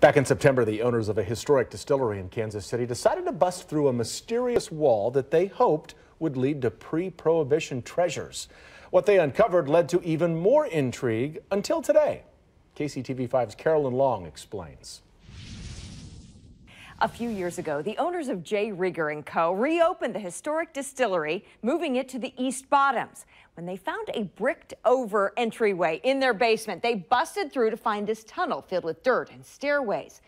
Back in September, the owners of a historic distillery in Kansas City decided to bust through a mysterious wall that they hoped would lead to pre-prohibition treasures. What they uncovered led to even more intrigue until today. KCTV5's Carolyn Long explains. A few years ago, the owners of J. Rieger & Co. reopened the historic distillery, moving it to the East Bottoms. When they found a bricked-over entryway in their basement, they busted through to find this tunnel filled with dirt and stairways.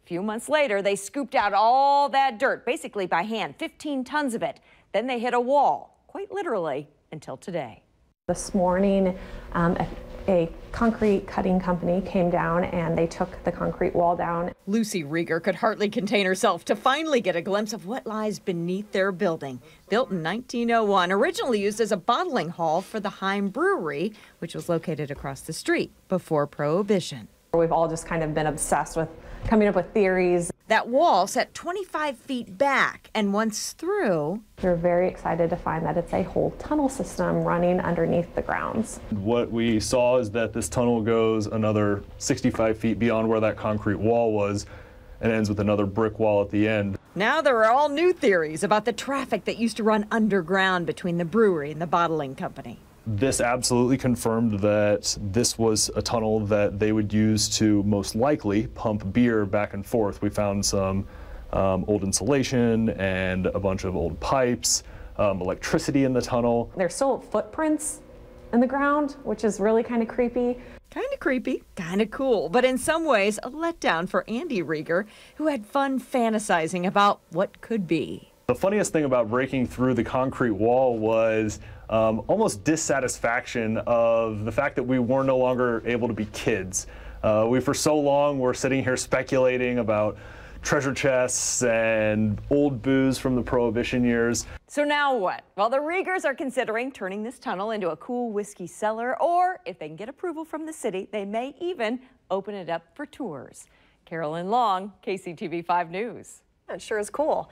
A few months later, they scooped out all that dirt, basically by hand, 15 tons of it. Then they hit a wall, quite literally, until today. This morning, a concrete cutting company came down and they took the concrete wall down. Lucy Rieger could hardly contain herself to finally get a glimpse of what lies beneath their building. Built in 1901, originally used as a bottling hall for the Heim Brewery, which was located across the street before Prohibition. We've all just kind of been obsessed with coming up with theories. That wall set 25 feet back, and once through, We're very excited to find that it's a whole tunnel system running underneath the grounds. What we saw is that this tunnel goes another 65 feet beyond where that concrete wall was and ends with another brick wall at the end. now there are all new theories about the traffic that used to run underground between the brewery and the bottling company. This absolutely confirmed that this was a tunnel that they would use to most likely pump beer back and forth. We found some old insulation and a bunch of old pipes, electricity in the tunnel. There's still footprints in the ground, which is really kind of creepy. Kind of creepy, kind of cool, but in some ways a letdown for Andy Rieger, who had fun fantasizing about what could be. The funniest thing about breaking through the concrete wall was almost dissatisfaction of the fact that we were no longer able to be kids. We for so long were sitting here speculating about treasure chests and old booze from the Prohibition years. So now what? Well, the Riegers are considering turning this tunnel into a cool whiskey cellar, or if they can get approval from the city, they may even open it up for tours. Carolyn Long, KCTV5 News. That sure is cool.